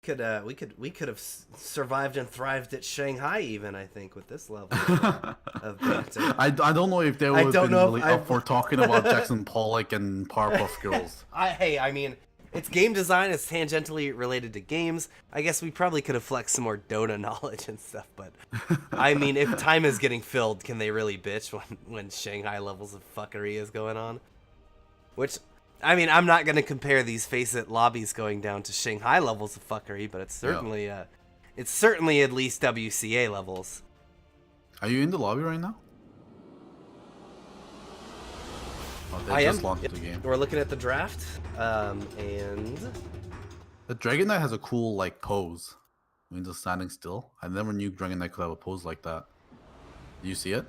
We could have survived and thrived at Shanghai even, I think, with this level of banter. I don't know if they I would have don't been know if really I- up for talking about Jackson Pollock and Powerpuff Girls. I mean, it's game design. It's tangentially related to games. I guess we probably could have flexed some more Dota knowledge and stuff, but I mean, if time is getting filled, can they really bitch when Shanghai levels of fuckery is going on? Which, I mean, I'm not gonna compare these Face It lobbies going down to Shanghai levels of fuckery, but it's certainly it's certainly at least WCA levels. Are you in the lobby right now? Oh, they I just am. launched Yep. the game. We're looking at the draft, and The Dragon Knight has a cool like pose when just standing still. I never knew Dragon Knight could have a pose like that. Do you see it?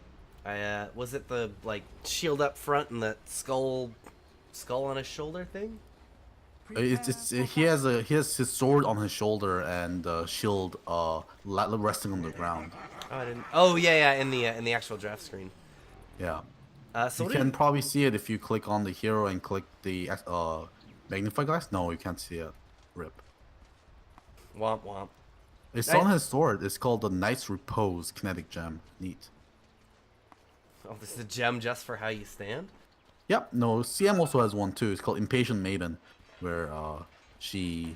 I was it the like shield up front and that skull on his shoulder thing? He has his sword on his shoulder and shield resting on the ground. Oh, I didn't. Oh yeah, in the actual draft screen. Yeah. So You what can probably see it if you click on the hero and click the magnify glass. No, you can't see it. Rip. womp womp. It's on his sword. It's called the Knight's Repose Kinetic Gem. Neat. Oh, this is a gem just for how you stand? Yep. No, CM also has one too. It's called Impatient Maiden, where she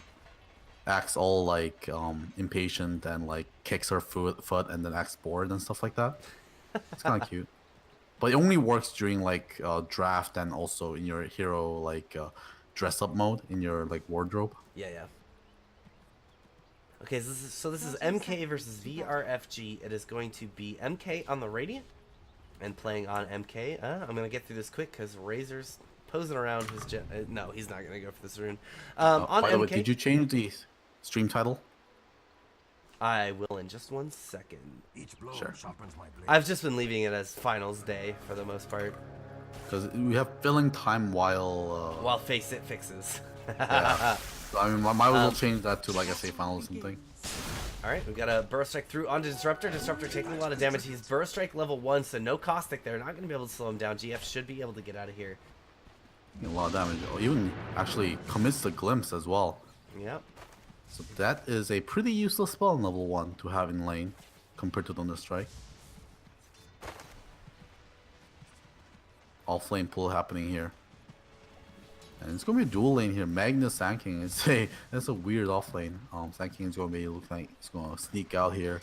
acts all like impatient and like kicks her foot and then acts bored and stuff like that. It's kind of cute. But it only works during like draft and also in your hero like dress up mode in your like wardrobe. Yeah. Okay, so this is MK versus VRFG. It is going to be MK on the Radiant and playing on MK. I'm gonna get through this quick because Razor's posing around his gem. No, he's not gonna go for this rune. On By the MK, way, did you change the stream title? I will in just 1 second. Each blow Sure. sharpens my blade. I've just been leaving it as finals day for the most part, Because we have filling time while. while Face It fixes. Yeah. So, I mean, might as well change that to like SA final or something. All right, we've got a Burst Strike through onto Disruptor. Disruptor taking a lot of damage. He's Burst Strike level 1, so no Caustic there. Not going to be able to slow him down. GF should be able to get out of here. A lot of damage. Oh, even actually commits the glimpse as well. Yep. So that is a pretty useless spell in level 1 to have in lane compared to Thunder Strike. All flame pull happening here. And it's gonna be a dual lane here. Magnus Sand King is that's a weird off lane. Sand King is gonna be looking like it's gonna sneak out here.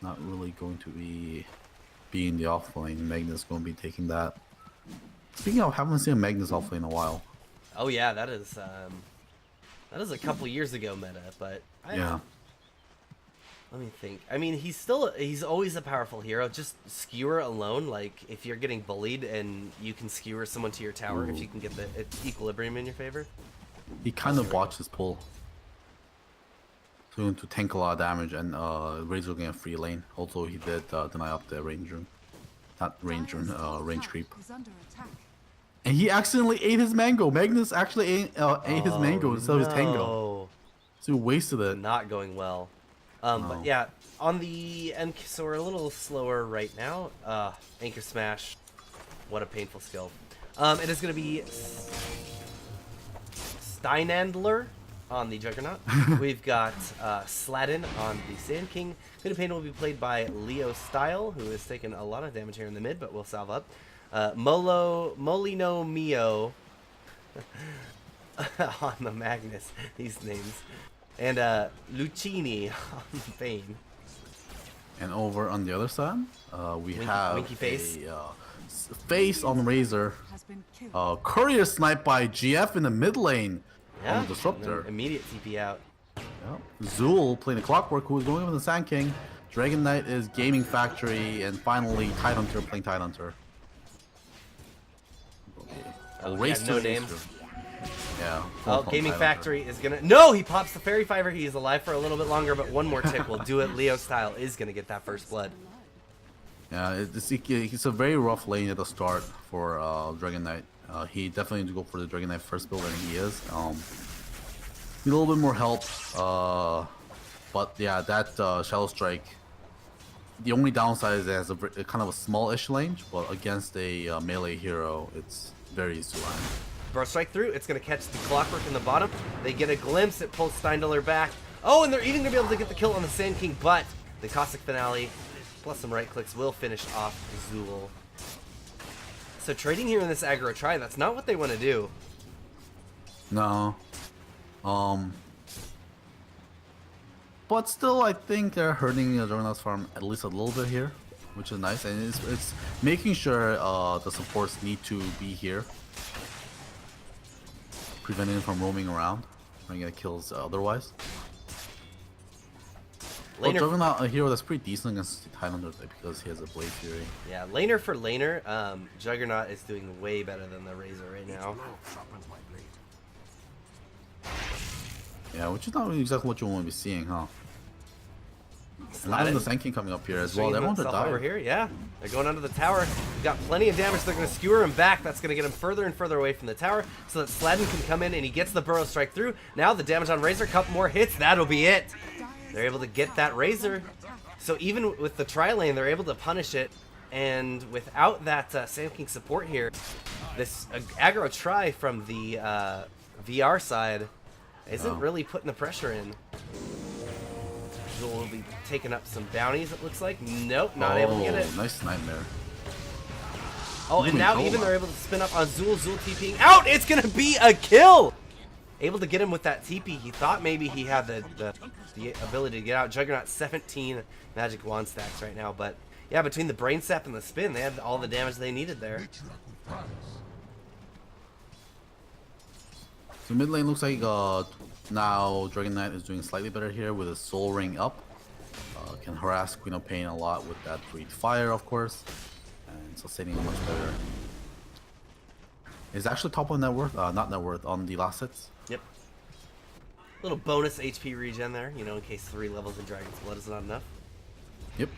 Not really going to be in the off lane. Magnus is gonna be taking that. Speaking of, haven't seen a Magnus off lane in a while. Oh yeah, that is a couple years ago meta, but Yeah. Let me think. I mean, he's always a powerful hero. Just skewer alone, like if you're getting bullied and you can skewer someone to your tower, if you can get the equilibrium in your favor. He kind of watched his pull. So going to tank a lot of damage and Razor getting a free lane. Also he did deny up the range rune. Not range rune, range creep. Is under attack. And he accidentally ate his mango. Magnus actually ate his mango instead of his tango. No. So he wasted it. Not going well. But yeah, on the end, so we're a little slower right now. Anchor Smash, what a painful skill. It is going to be Steinandler on the Juggernaut. We've got Sladden on the Sand King. Queen of Pain will be played by Leo Style, who has taken a lot of damage here in the mid, but will salve up. Molino Mio on the Magnus, these names. And Lucini on the Bane. And over on the other side, we have Winky Face. a face on Razor. Has been killed. Courier snipe by GF in the mid lane Yeah, on the Disruptor. and then immediate TP out. Yeah. Zool playing the Clockwork, who is going over the Sand King. Dragon Knight is Gaming Factory, and finally Tidehunter playing Tidehunter. Oh, Race yeah, to no the name. Eastern. Yeah. Oh, full Gaming Tidehunter. Factory is gonna. No, he pops the Fairy Fiver. He is alive for a little bit longer, but one more tick will do it. Leo Style is gonna get that first blood. Yeah, it's a very rough lane at the start for Dragon Knight. He definitely needs to go for the Dragon Knight first build, and he is. Need a little bit more help. But yeah, that Shadow Strike. The only downside is it has a kind of a small-ish range, but against a melee hero, it's very easy to land. Burst Strike through. It's gonna catch the Clockwork in the bottom. They get a glimpse. It pulls Steindler back. Oh, and they're even going to be able to get the kill on the Sand King, but the Caustic Finale, plus some right clicks, will finish off Zool. So trading here in this aggro try, that's not what they want to do. No. But still, I think they're hurting Juggernaut's farm at least a little bit here, which is nice. And it's making sure the supports need to be here, preventing them from roaming around and get kills otherwise. Well, Juggernaut, a hero that's pretty decent against Highlander because he has a Blade Fury. Yeah, laner for laner, Juggernaut is doing way better than the Razor right now. Yeah, which is not really exactly what you want to be seeing, huh? And now the Sand King coming up here as well. They want to die over here. Yeah, they're going under the tower. We've got plenty of damage. They're going to skewer him back. That's going to get him further and further away from the tower so that Sladden can come in and he gets the Burrow Strike through. Now the damage on Razor, a couple more hits. That'll be it. They're able to get that Razor. So even with the tri-lane, they're able to punish it. And without that Sand King support here, this aggro try from the VR side isn't really putting the pressure in. Will be taking up some bounties, it looks like. Nope, not able to get it. Nice nightmare. Oh, and now even they're able to spin up on Zool. Zool TPing out. It's going to be a kill. Able to get him with that TP. He thought maybe he had the ability to get out. Juggernaut 17 magic wand stacks right now. But yeah, between the brain sap and the spin, they had all the damage they needed there. So mid lane looks like now Dragon Knight is doing slightly better here with his Soul Ring up. Can harass Queen of Pain a lot with that Breathe Fire, of course, and sustaining much better. Is actually top of net worth, not net worth, on the last hits. Yep. Little bonus HP regen there, you know, in case 3 levels in Dragon's Blood is not enough. Yep.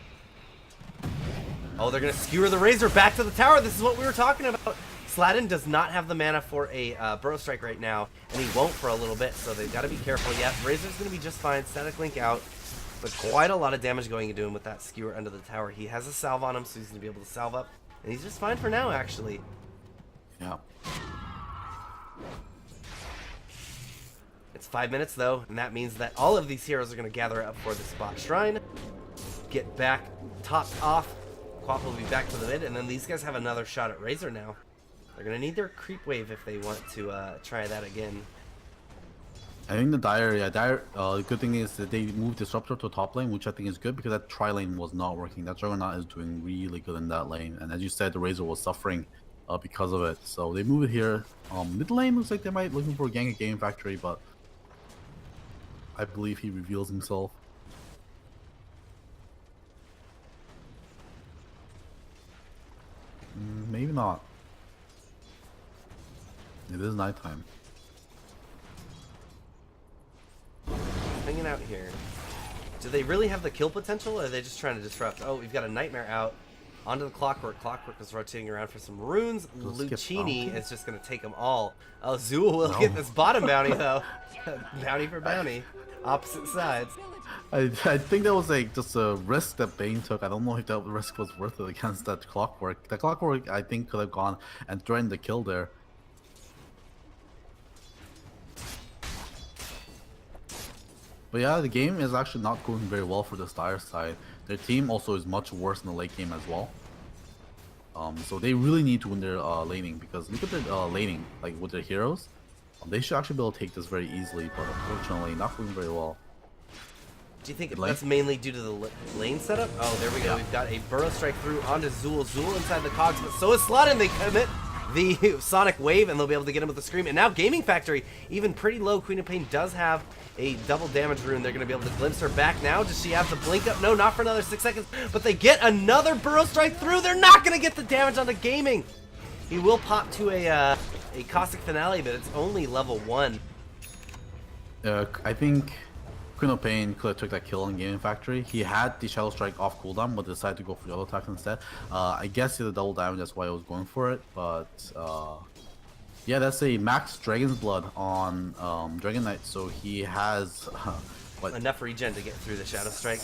Oh, they're gonna skewer the Razor back to the tower. This is what we were talking about. Sladden does not have the mana for a Burrow Strike right now, and he won't for a little bit, so they've got to be careful. Yes, Razor's going to be just fine. Static Link out, but quite a lot of damage going into him with that skewer under the tower. He has a salve on him, so he's going to be able to salve up, and he's just fine for now, actually. Yeah. It's 5 minutes, though, and that means that all of these heroes are going to gather up for the spot shrine, get back, topped off. Quap will be back to the mid, and then these guys have another shot at Razor now. They're going to need their creep wave if they want to try that again. I think the the good thing is that they moved Disruptor to top lane, which I think is good because that tri-lane was not working. That Juggernaut is doing really good in that lane. And as you said, the Razor was suffering because of it. So they move it here. Mid lane looks like they might be looking for a gank at Game Factory, but I believe he reveals himself. Maybe not. It is nighttime. Hanging out here. Do they really have the kill potential, or are they just trying to disrupt? Oh, we've got a Nightmare out. Onto the Clockwork. Clockwork is rotating around for some runes. Lucchini is just going to take them all. Oh, Zool will get this bottom bounty, though. Bounty for bounty. Opposite sides. I think that was like just a risk that Bane took. I don't know if that risk was worth it against that Clockwork. The Clockwork, I think, could have gone and threatened the kill there. But yeah, the game is actually not going very well for the Dire side. Their team also is much worse in the late game as well. So they really need to win their laning, because look at their laning, like with their heroes. They should actually be able to take this very easily, but unfortunately not going very well. Do you think that's mainly due to the lane setup? Oh, there we go. Yeah. We've got a Burrow Strike through onto Zool. Zool inside the cogs, but so is Sladden. They commit the Sonic Wave, and they'll be able to get him with the Scream. And now Gaming Factory, even pretty low. Queen of Pain does have a double damage rune. They're going to be able to glimpse her back now. Does she have the blink up? No, not for another 6 seconds. But they get another Burrow Strike through. They're not going to get the damage onto Gaming. He will pop to a Caustic Finale, but it's only level 1. I think Queen of Pain could have took that kill on Gaming Factory. He had the Shadow Strike off cooldown, but decided to go for the auto attack instead. I guess he had a double damage, that's why I was going for it. But yeah, that's a max Dragon's Blood on Dragon Knight, so he has what, enough regen to get through the Shadow Strike.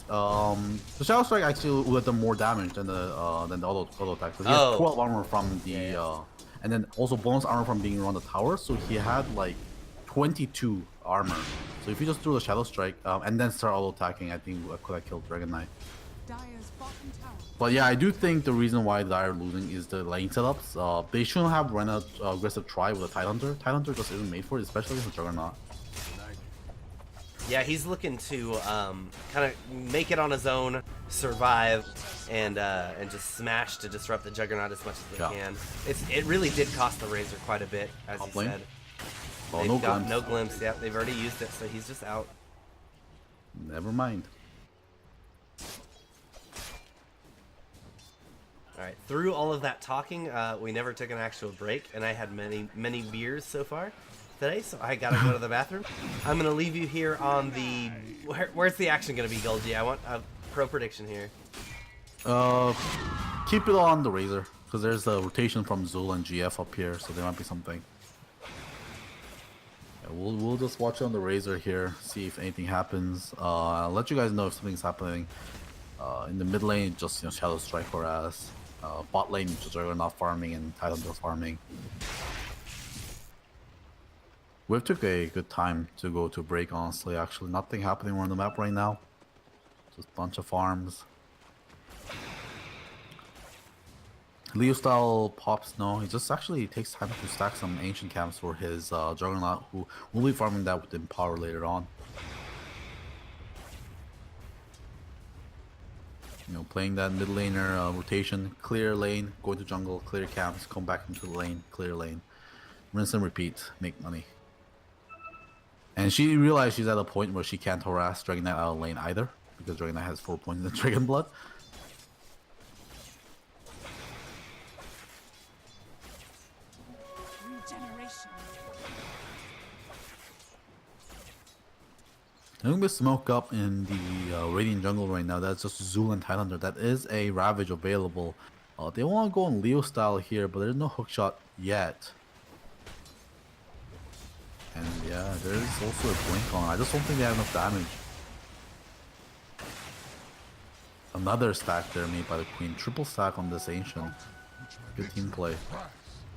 The Shadow Strike actually would have done more damage than the auto attack. So he has 12 armor from the and then also bonus armor from being around the tower. So he had like 22 armor. So if you just threw the Shadow Strike and then start auto attacking, I think I could have killed Dragon Knight. But yeah, I do think the reason why Dire are losing is the lane setups. They shouldn't have run an aggressive try with a Tidehunter. Tidehunter just isn't made for it, especially against Juggernaut. Yeah, he's looking to kind of make it on his own, survive, and just smash to disrupt the Juggernaut as much as they can. It really did cost the Razor quite a bit, as you said. Oh, They've no got glimpse. no glimpse. Yeah, they've already used it, so he's just out. Never mind. All right, through all of that talking, we never took an actual break, and I had many beers so far today, so I gotta go to the bathroom. I'm gonna leave you here on the... Where's the action gonna be, Golgi? I want a pro prediction here. Keep it on the Razor, because there's a rotation from Zul and GF up here, so there might be something. Yeah, we'll just watch on the Razor here, see if anything happens. I'll let you guys know if something's happening. In the mid lane, just Shadow Strike or ass. Bot lane, just not farming, and Tidehunter farming. We took a good time to go to break, honestly. Actually, nothing happening on the map right now. Just a bunch of farms. Leo style pops, no. He just actually takes time to stack some ancient camps for his Juggernaut, who will be farming that with Empower later on. Playing that mid laner rotation, clear lane, go to jungle, clear camps, come back into the lane, clear lane. Rinse and repeat, make money. And she realized she's at a point where she can't harass Dragon Knight out of lane either, because Dragon Knight has 4 points in Dragon Blood. I'm going to smoke up in the Radiant Jungle right now. That's just Zul and Tidehunter. That is a Ravage available. They want to go on Leo style here, but there's no hookshot yet. And yeah, there's also a blink on. I just don't think they have enough damage. Another stack there made by the Queen. Triple stack on this Ancient. Good team play.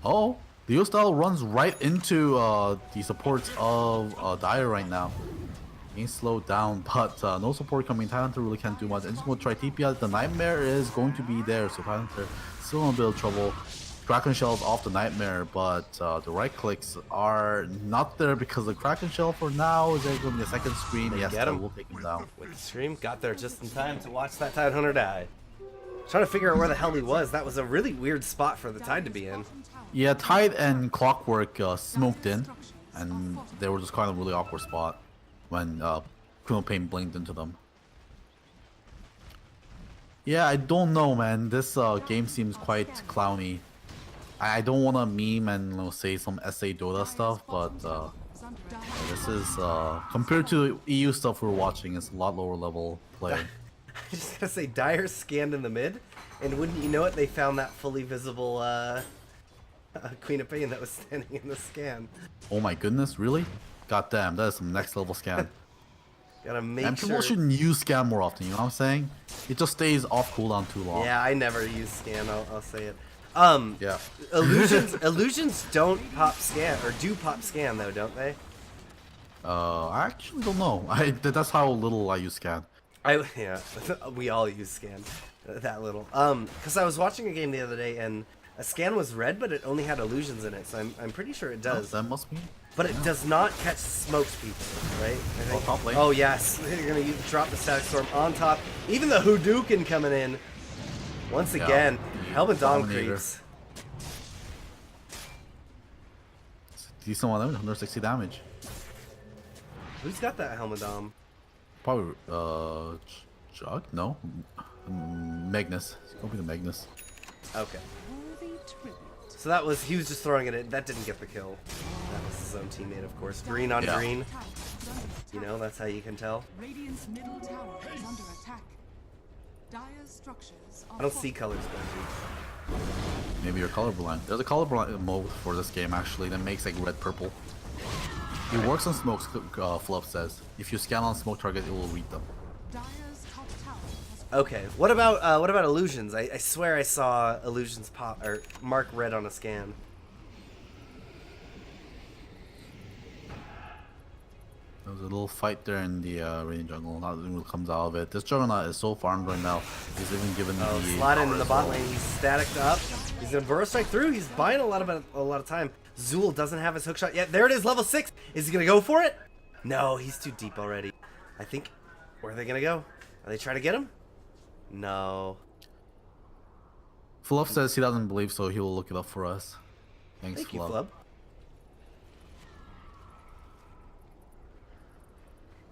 Oh, Leo style runs right into the supports of Dire right now. Being slowed down, but no support coming. Tidehunter really can't do much. I'm just going to try TP out. The Nightmare is going to be there, so Tidehunter still in a bit of trouble. Kraken Shell's off the Nightmare, but the right clicks are not there because the Kraken Shell for now is there going to be a second screen. Yes, that will take him down. With the stream, got there just in time to watch that Tidehunter die. Trying to figure out where the hell he was. That was a really weird spot for the Tide to be in. Yeah, Tide and Clockwork smoked in, and they were just kind of a really awkward spot when Criminal Pain blinked into them. Yeah, I don't know, man. This game seems quite clowny. I don't want to meme and say some SA Dota stuff, but this is compared to the EU stuff we're watching, it's a lot lower level play. I just gotta say, Dire scanned in the mid, and wouldn't you know it, they found that fully visible Queen of Pain that was standing in the scan. Oh my goodness, really? God damn, that is some next level scan. Gotta make and sure. people shouldn't use scan more often, you know what I'm saying? It just stays off cooldown too long. Yeah, I never use scan, I'll say it. Yeah. Illusions don't pop scan, or do pop scan though, don't they? I actually don't know. That's how little I use scan. Yeah, we all use scan that little. Because I was watching a game the other day and a scan was red, but it only had illusions in it, so I'm pretty sure it does. Oh, that must be. But it does not catch smoked people, right? I think. Top lane. Oh yes, they're gonna drop the static storm on top. Even the Hadouken coming in. Once again, Helmet Dom creeps. Decent one, 160 damage. Who's got that Helmet Dom? Probably Jug? No, Magnus. It's gonna be the Magnus. Okay. So that was, he was just throwing it in. That didn't get the kill. That was his own teammate, of course. Green on green. You know, that's how you can tell. Radiant's middle tower is under attack. Dire's structures are I don't see colors, Golgi. Maybe you're colorblind. There's a colorblind mode for this game actually that makes like red purple. It works on smoke, Fluff says. If you scan on smoke target, it will read them. Dire's top tower has Okay, what about illusions? I swear I saw illusions pop or mark red on a scan. There's a little fight there in the rain jungle. Nothing really comes out of it. This Juggernaut is so farmed right now. He's even given the slot in the bot lane. He's static up. He's gonna burrow strike through. He's buying a lot of time. Zool doesn't have his hook shot yet. There it is, level 6. Is he gonna go for it? No, he's too deep already. I think. Where are they gonna go? Are they trying to get him? No. Fluff says he doesn't believe so. He will look it up for us. Thanks, Thank you, Fluff. Flub.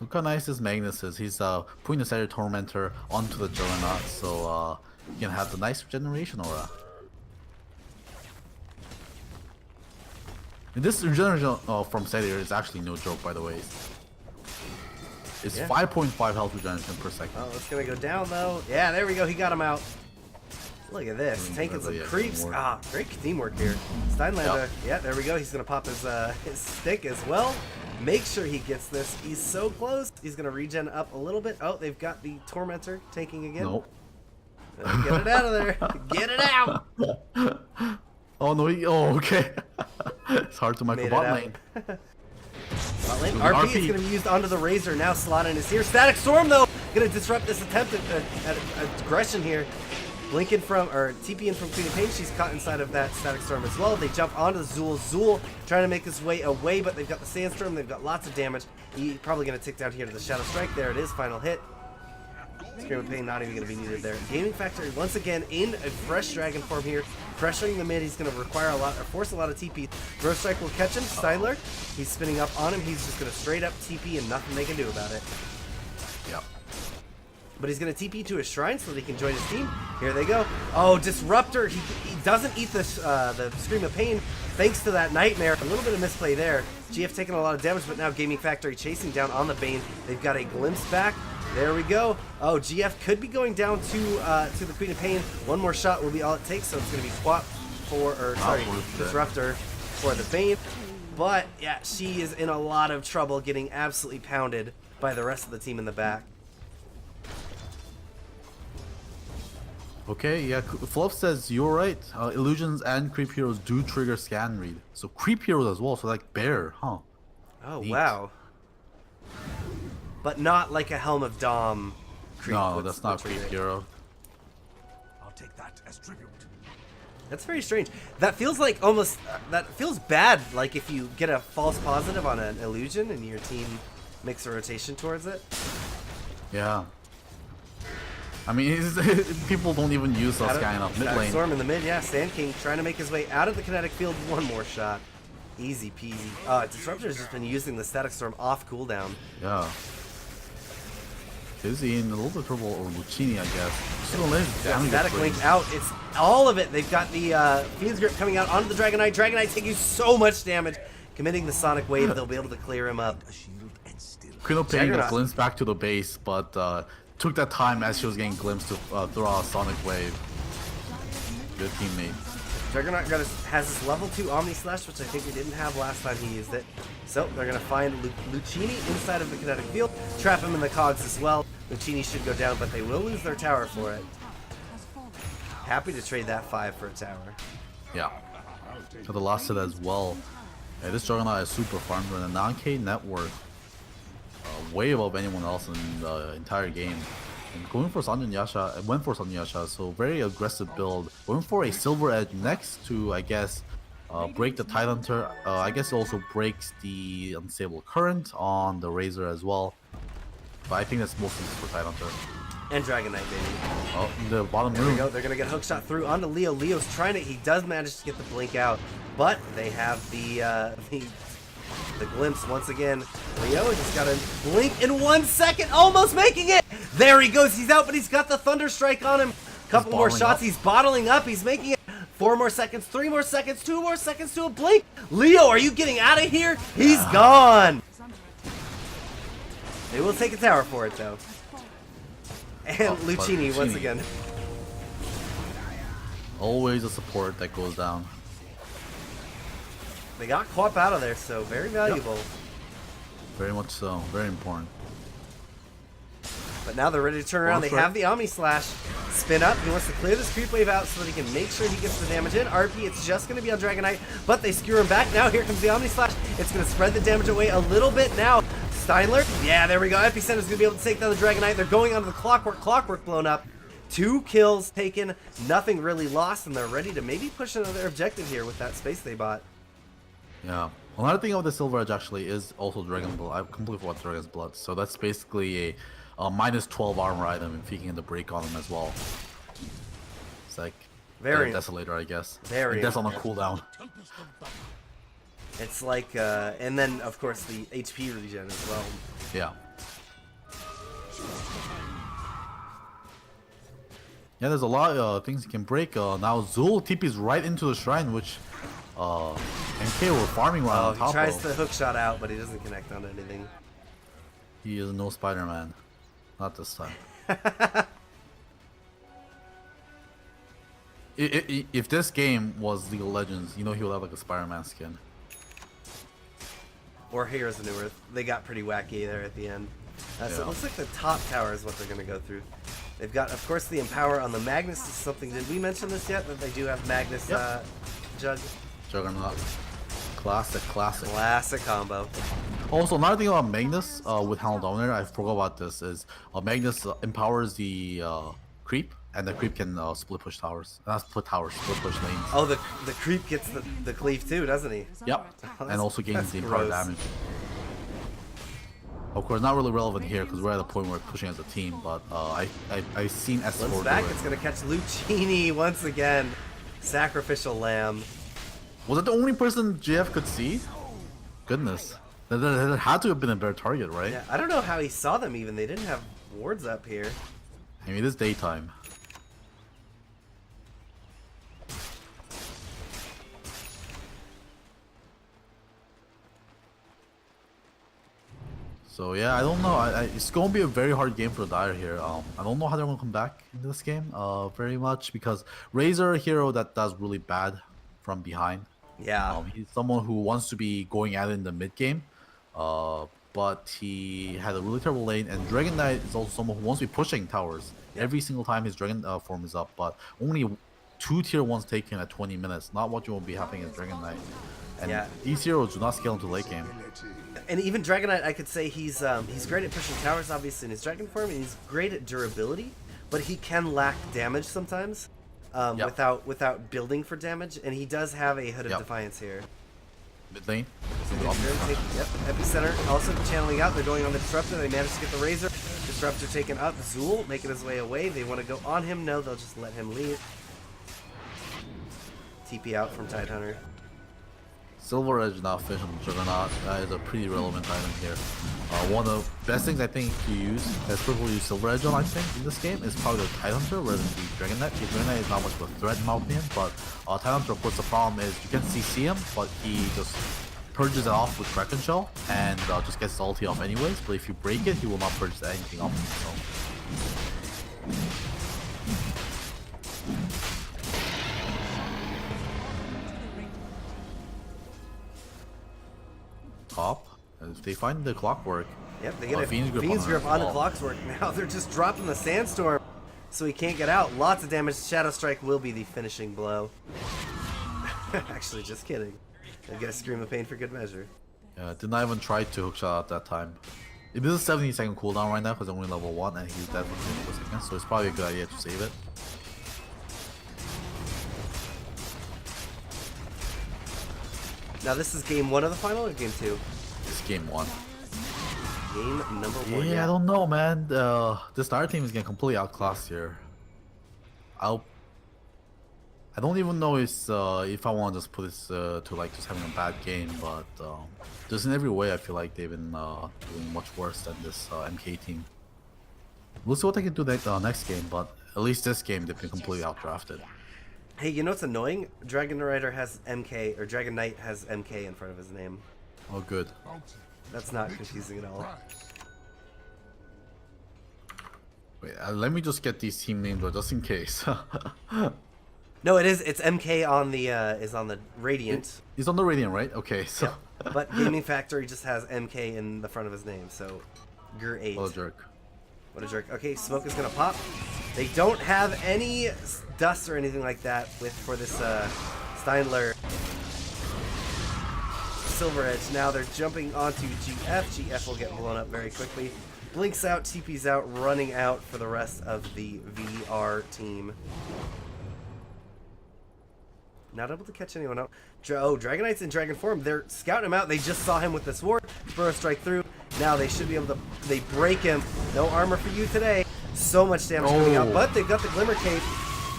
Look how nice this Magnus is. He's putting the Satyr Tormentor onto the Juggernaut, so you can have the nice regeneration aura. And this regeneration from Satyr is actually no joke, by the way. It's 5.5 health regeneration per second. Oh, it's gonna go down though. Yeah, there we go. He got him out. Look at this, tanking some creeps. teamwork. Ah, great teamwork here. Steinlander, yeah, there we go. He's gonna pop his stick as well. Make sure he gets this. He's so close. He's gonna regen up a little bit. Oh, they've got the Tormentor tanking again. Nope. Get it out of there. Get it out. Oh no! Okay. It's hard to micro Made it bot out. lane. Bot lane. So the RP is RP. going to be used onto the Razor. Now Slottin is here. Static Storm, though, going to disrupt this attempt at aggression here. Blinking from, or TPing from Queen of Pain. She's caught inside of that Static Storm as well. They jump onto Zool. Zool trying to make his way away, but they've got the Sandstorm. They've got lots of damage. He's probably going to tick down here to the Shadow Strike. There it is. Final hit. Scream of Pain not even going to be needed there. Gaming Factory once again in a fresh dragon form here. Pressuring the mid. He's going to require a lot, or force a lot of TP. Throw Strike will catch him. Steidler, he's spinning up on him. He's just going to straight up TP and nothing they can do about it. Yep. But he's going to TP to a shrine so that he can join his team. Here they go. Oh, Disruptor. He doesn't eat the Scream of Pain thanks to that Nightmare. A little bit of misplay there. GF taking a lot of damage, but now Gaming Factory chasing down on the Bane. They've got a glimpse back. There we go. Oh, GF could be going down to the Queen of Pain. One more shot will be all it takes, so it's going to be Swap for, or sorry, Disruptor for the Bane. But, yeah, she is in a lot of trouble getting absolutely pounded by the rest of the team in the back. Okay, yeah, Fluff says you're right. Illusions and Creep Heroes do trigger Scan Read. So Creep Heroes as well, so like Bear, huh? Oh, Neat. wow. But not like a Helm of Dom creep. No, would- that's not would Creep trigger it. Hero. I'll take that as tribute. That's very strange. That feels like almost, that feels bad, like if you get a false positive on an illusion and your team makes a rotation towards it. Yeah. I mean, people don't even use those kind of mid Static lane. Storm in the mid, yeah. Sand King trying to make his way out of the kinetic field. One more shot. Easy peasy. Disruptor has just been using the Static Storm off cooldown. Yeah. Dizzy in a little bit of trouble, or Lucini, I guess. Still lives. Static Link out. It's all of it. They've got the Fiend's Grip coming out onto the Dragon Knight. Dragon Knight taking so much damage. Committing the Sonic Wave, they'll be able to clear him up. A shield and still. Queen of Pain got Juggernaut. glimpsed back to the base, but took that time as she was getting glimpsed to throw out a Sonic Wave. Good teammate. Juggernaut has his level 2 Omni Slash, which I think he didn't have last time he used it. So they're going to find Lucini inside of the kinetic field, trap him in the cogs as well. Lucini should go down, but they will lose their tower for it. Happy to trade that 5 for a tower. Yeah. Got the last set as well. Yeah, this Juggernaut is super farmed with a 9k net worth. Way above anyone else in the entire game. And going for Sanjun Yasha, went for Sanjun Yasha, so very aggressive build. Going for a Silver Edge next to, I guess, break the Tidehunter. I guess it also breaks the Unstable Current on the Razor as well. But I think that's mostly for Tidehunter. And Dragon Knight, baby. Oh, in the bottom There we room. go. They're going to get hookshot through onto Leo. Leo's trying it. He does manage to get the blink out, but they have the glimpse once again. Leo just got a blink in 1 second, almost making it. There he goes. He's out, but he's got the Thunder Strike on him. Couple more bottling shots. up. He's bottling up. He's making it. 4 more seconds, 3 more seconds, 2 more seconds to a blink. Leo, are you getting out of here? He's gone. They will take a tower for it, though. And Oh, Lucini once Lucini. again. Always a support that goes down. They got Quap out of there, so very valuable. Very much so. Very important. But now they're ready to turn around. They Strike. have the Omni Slash. Spin up. He wants to clear this creep wave out so that he can make sure he gets the damage in. RP, it's just going to be on Dragon Knight, but they skewer him back. Now here comes the Omni Slash. It's going to spread the damage away a little bit now. Steinler. Yeah, there we go. Epicenter's gonna be able to take down the Dragon Knight. They're going onto the Clockwork. Clockwork blown up. 2 kills taken, nothing really lost, and they're ready to maybe push another objective here with that space they bought. Yeah. Another thing of the Silver Edge actually is also Dragon Blood. I completely forgot Dragon's Blood. So that's basically a minus 12 armor item and peeking in the break on them as well. It's like Very Desolator, I guess. very That's on a cooldown. It's like, and then of course the HP regen as well. Yeah. Yeah, there's a lot of things you can break. Now Zul TP's right into the shrine, which MK were farming right Oh, on top he tries of. the hook shot out, but he doesn't connect on anything. He is no Spider-Man. Not this time. If this game was League of Legends, you know he would have like a Spider-Man skin. Or Heroes of New Earth. They got pretty wacky there at the end. So Yeah. it looks like the top tower is what they're going to go through. They've got, of course, the Empower on the Magnus is something. Did we mention this yet? That they do have Magnus Yep. Jug? Juggernaut. Classic. Classic combo. Also, another thing about Magnus with Helm Dominator, I forgot about this, is Magnus empowers the creep, and the creep can split push towers. Not split towers, split push lanes. Oh, the creep gets the cleave too, doesn't he? Yep, Oh, and also gains that's the empowered gross. damage. Of course, not really relevant here because we're at a point where we're pushing as a team, but I've seen S4 Once do back, it. it's going to catch Lucchini once again. Sacrificial lamb. Was that the only person GF could see? Goodness. That had to have been a better target, right? Yeah, I don't know how he saw them even. They didn't have wards up here. I mean, it is daytime. So yeah, I don't know. It's gonna be a very hard game for Dire here. I don't know how they're gonna come back in this game. Very much because Razor a hero that does really bad from behind. Yeah. He's someone who wants to be going at it in the mid game, but he had a really terrible lane. And Dragon Knight is also someone who wants to be pushing towers every single time his Dragon form is up. But only 2 tier 1s taken at 20 minutes. Not what you will be happening as Dragon Knight. And Yeah. these heroes do not scale into late game. And even Dragon Knight, I could say he's great at pushing towers, obviously, in his Dragon form, and he's great at durability, but he can lack damage sometimes without building for damage, and he does have a Hood of Defiance here. Mid lane. Yep, Epicenter also channeling out. They're going on the Disruptor. They managed to get the Razor. Disruptor taken up. Zul making his way away. They want to go on him. No, they'll just let him leave. TP out from Tidehunter. Silver Edge now fish on Juggernaut. That is a pretty relevant item here. One of the best things I think you use, that people use Silver Edge on, I think, in this game is probably the Tidehunter rather than the Dragon Knight. The Dragon Knight is not much of a threat in my opinion, but Tidehunter, of course, the problem is you can CC him, but he just purges it off with Kraken Shell and just gets his ulti off anyways. But if you break it, he will not purge anything off. Top. If they find the Clockwork, Yep, they get a Fiend's Fiend's Grip on the wall. Clockwork. Now they're just dropping the Sandstorm, so he can't get out. Lots of damage. Shadow Strike will be the finishing blow. Actually, just kidding. They get a Scream of Pain for good measure. Yeah, did not even try to hookshot at that time. It is a 70-second cooldown right now because they're only level 1 and he's dead for 24 seconds, so it's probably a good idea to save it. Now this is game 1 of the final or game 2? It's game 1. Game number 1. Yeah, I don't know, man. This Dire team is getting completely outclassed here. I don't even know if I want to just put this to like just having a bad game, but just in every way I feel like they've been doing much worse than this MK team. We'll see what they can do next game, but at least this game they've been completely outdrafted. Hey, you know what's annoying? Dragon Rider has MK, or Dragon Knight has MK in front of his name. Oh, good. That's not confusing at all. Wait, let me just get these team names just in case. No, it is. It's MK on the is on the Radiant. He's on the Radiant, right? Okay, so. But Gaming Factory just has MK in the front of his name, so Gur8. What a jerk. What a jerk. Okay, smoke is gonna pop. They don't have any dust or anything like that for this Steinler. Silver Edge. Now they're jumping onto GF. GF will get blown up very quickly. Blinks out, TP's out, running out for the rest of the VR team. Not able to catch anyone out. Dragon Knight's in Dragon form. They're scouting him out. They just saw him with this ward. Burrow strike through. Now they should be able to... They break him. No armor for you today. So much damage coming out. But they've got the Glimmer Cape.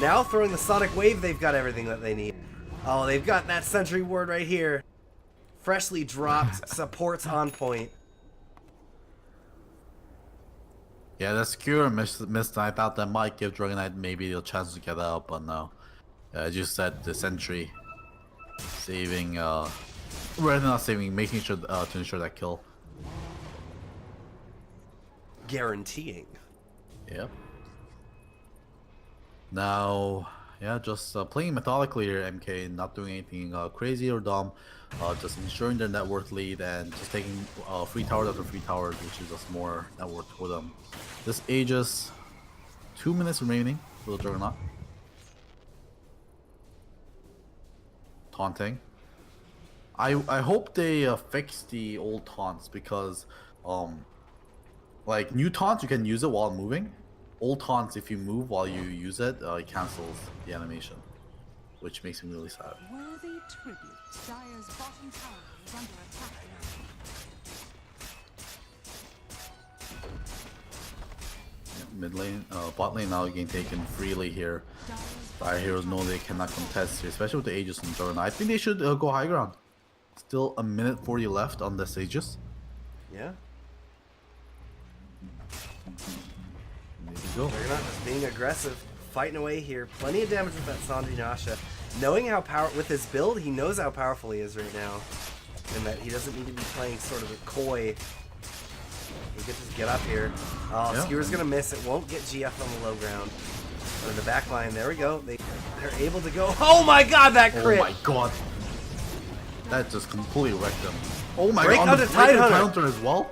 Now throwing the Sonic Wave, they've got everything that they need. Oh, they've got that Sentry Ward right here. Freshly dropped. Supports on point. Yeah, that Secure missed. I thought that might give Dragon Knight maybe a chance to get out, but no. As you said, the Sentry saving, rather not saving, making sure to ensure that kill. Guaranteeing. Yep. Now, yeah, just playing methodically here, MK, not doing anything crazy or dumb, just ensuring their net worth lead and just taking free towers after free towers, which is just more net worth for them. This Aegis, 2 minutes remaining for the Juggernaut. Taunting. I hope they fix the old taunts because like new taunts you can use it while moving. Old taunts, if you move while you use it, it cancels the animation, which makes me really sad. Worthy tribute. Dire's bottom tower is under attack. Mid lane, bot lane now getting taken freely here. Dire heroes know they cannot contest here, especially with the Aegis and Juggernaut. I think they should go high ground. Still a minute 40 left on this Aegis. Yeah. There you go. Juggernaut just being aggressive, fighting away here. Plenty of damage with that Sandri Nasha. Knowing how with his build, he knows how powerful he is right now. And that he doesn't need to be playing sort of a coy. He could just get up here. Oh, yeah. Skewer's gonna miss. It won't get GF on the low ground. But in the back line, there we go. They're able to go. Oh my god, that crit! Oh my god. That just completely wrecked them. Oh my Break god, onto Tidehunter as well?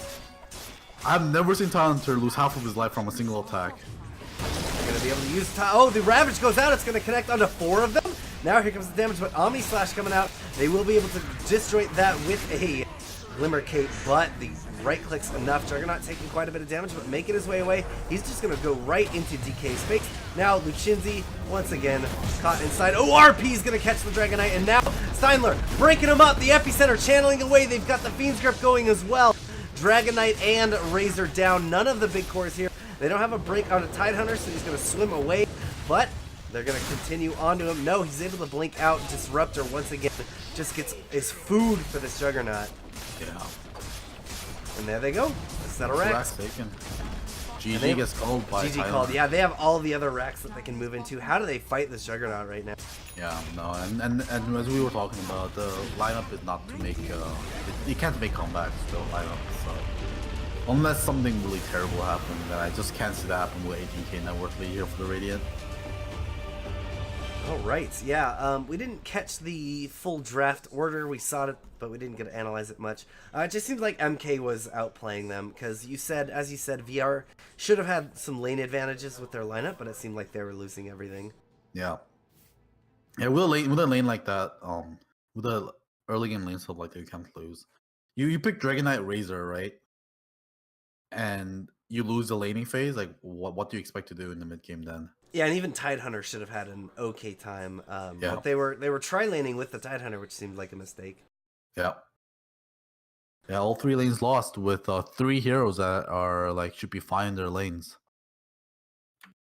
I've never seen Tidehunter lose half of his life from a single attack. They're gonna be able to use Oh, the Ravage goes out. It's gonna connect onto 4 of them. Now here comes the damage, but Omni Slash coming out. They will be able to disjoint that with a Glimmer Cape, but the right click's enough. Juggernaut taking quite a bit of damage, but making his way away. He's just gonna go right into DK's face. Now Luchinzi, once again, caught inside. Oh, RP's gonna catch the Dragon Knight, and now Steinler breaking him up. The Epicenter channeling away. They've got the Fiend's Grip going as well. Dragon Knight and Razor down. None of the big cores here. They don't have a break on a Tidehunter, so he's gonna swim away, but they're going to continue onto him. No, he's able to blink out. Disruptor, once again, just gets his food for this Juggernaut. Yeah. And there they go. A set of racks. Taken. GG gets called by GG called. Yeah, they have all the other racks that they can move into. How do they fight this Juggernaut right now? Yeah, no, and as we were talking about, the lineup is not to make, you can't make comebacks to the lineup, so. Unless something really terrible happens, then I just can't see that happen with 18k net worth lead here for the Radiant. All right, yeah, we didn't catch the full draft order. We saw it, but we didn't get to analyze it much. It just seems like MK was outplaying them because you said, as you said, VR should have had some lane advantages with their lineup, but it seemed like they were losing everything. Yeah. Yeah, with a lane like that, with a early game lane stuff like that, you can't lose. You pick Dragon Knight Razor, right? And you lose the laning phase. Like, what do you expect to do in the mid game then? Yeah, and even Tidehunter should have had an okay time. Yeah. But they were tri-laning with the Tidehunter, which seemed like a mistake. Yeah. Yeah, all 3 lanes lost with 3 heroes that are like should be fine in their lanes.